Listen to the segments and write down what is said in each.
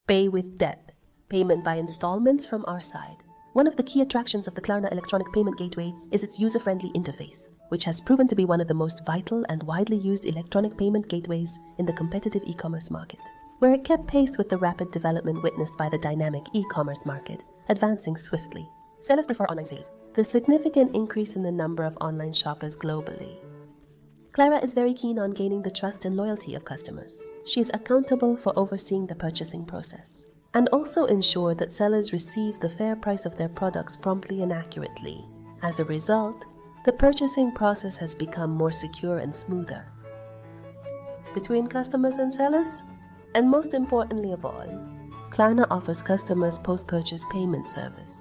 Pay with debt, payment by installments from our side. One of the key attractions of the Klarna electronic payment gateway is its user-friendly interface, which has proven to be one of the most vital and widely used electronic payment gateways in the competitive e-commerce market, where it kept pace with the rapid development witnessed by the dynamic e-commerce market, advancing swiftly. Sellers prefer online sales. The significant increase in the number of online shoppers globally. Clara is very keen on gaining the trust and loyalty of customers. She is accountable for overseeing the purchasing process and also ensure that sellers receive the fair price of their products promptly and accurately. As a result, the purchasing process has become more secure and smoother between customers and sellers. And most importantly of all, Klarna offers customers post-purchase payment service,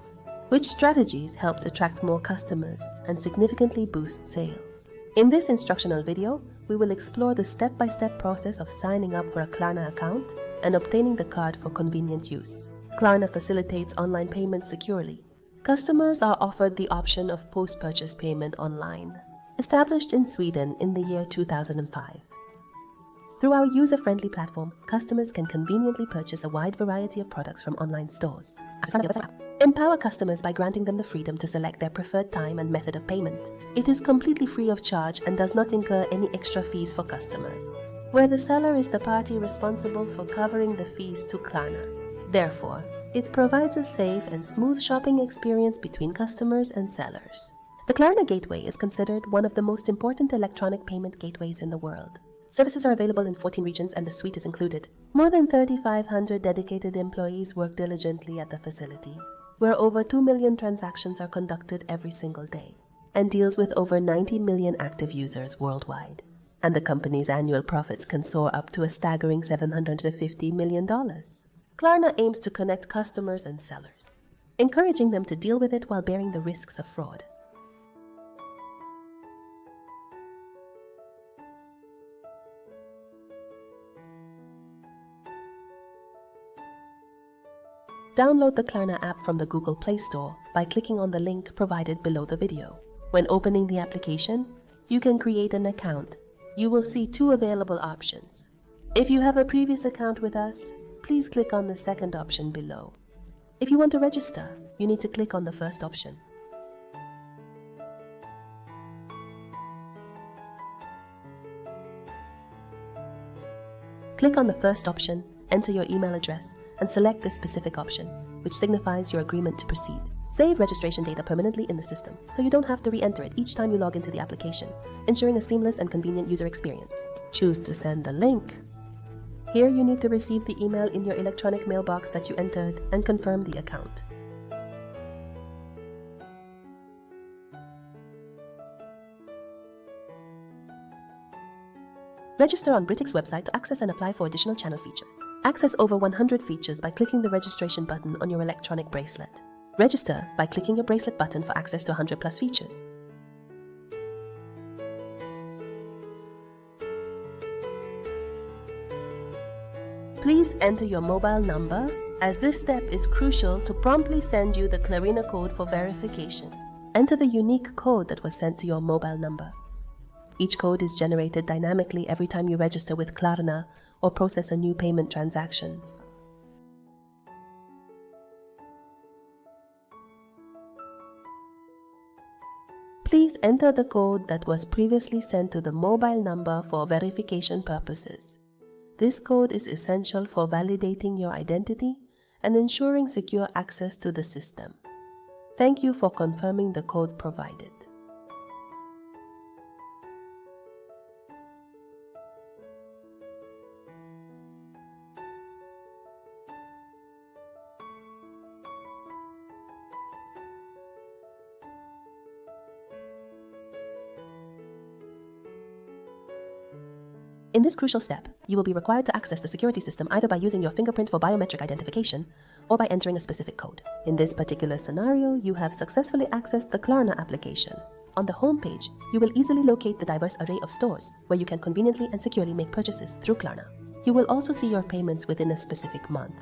which strategies helped attract more customers and significantly boost sales. In this instructional video, we will explore the step-by-step process of signing up for a Klarna account and obtaining the card for convenient use. Klarna facilitates online payments securely. Customers are offered the option of post-purchase payment online, established in Sweden in the year 2005. Through our user-friendly platform, customers can conveniently purchase a wide variety of products from online stores. Empower customers by granting them the freedom to select their preferred time and method of payment. It is completely free of charge and does not incur any extra fees for customers, where the seller is the party responsible for covering the fees to Klarna. Therefore, it provides a safe and smooth shopping experience between customers and sellers. The Klarna Gateway is considered one of the most important electronic payment gateways in the world. Services are available in 14 regions and the suite is included. More than 3,500 dedicated employees work diligently at the facility, where over 2 million transactions are conducted every single day, and deals with over 90 million active users worldwide. And the company's annual profits can soar up to a staggering $750 million. Klarna aims to connect customers and sellers, encouraging them to deal with it while bearing the risks of fraud. Download the Klarna app from the Google Play Store by clicking on the link provided below the video. When opening the application, you can create an account. You will see two available options. If you have a previous account with us, please click on the second option below. If you want to register, you need to click on the first option. Click on the first option, enter your email address, and select this specific option, which signifies your agreement to proceed. Save registration data permanently in the system, so you don't have to re-enter it each time you log into the application, ensuring a seamless and convenient user experience. Choose to send the link. Here you need to receive the email in your electronic mailbox that you entered and confirm the account. Register on Britix website to access and apply for additional channel features. Access over 100 features by clicking the registration button on your electronic bracelet. Register by clicking your bracelet button for access to 100 plus features. Please enter your mobile number, as this step is crucial to promptly send you the Klarna code for verification. Enter the unique code that was sent to your mobile number. Each code is generated dynamically every time you register with Klarna or process a new payment transaction. Please enter the code that was previously sent to the mobile number for verification purposes. This code is essential for validating your identity and ensuring secure access to the system. Thank you for confirming the code provided. In this crucial step, you will be required to access the security system either by using your fingerprint for biometric identification or by entering a specific code. In this particular scenario, you have successfully accessed the Klarna application. On the home page, you will easily locate the diverse array of stores where you can conveniently and securely make purchases through Klarna. You will also see your payments within a specific month.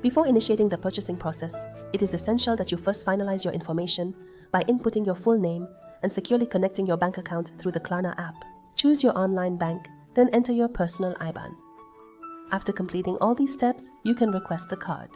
Before initiating the purchasing process, it is essential that you first finalize your information by inputting your full name and securely connecting your bank account through the Klarna app. Choose your online bank, then enter your personal IBAN. After completing all these steps, you can request the card.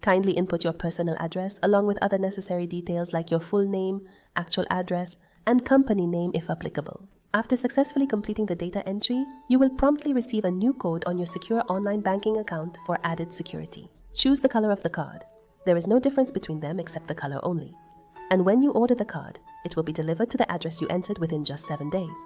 Kindly input your personal address along with other necessary details like your full name, actual address, and company name if applicable. After successfully completing the data entry, you will promptly receive a new code on your secure online banking account for added security. Choose the color of the card. There is no difference between them except the color only. And when you order the card, it will be delivered to the address you entered within just 7 days.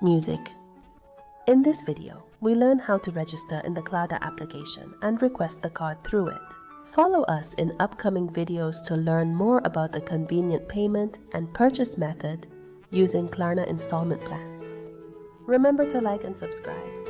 Music. In this video, we learn how to register in the Klarna application and request the card through it. Follow us in upcoming videos to learn more about the convenient payment and purchase method using Klarna installment plans. Remember to like and subscribe.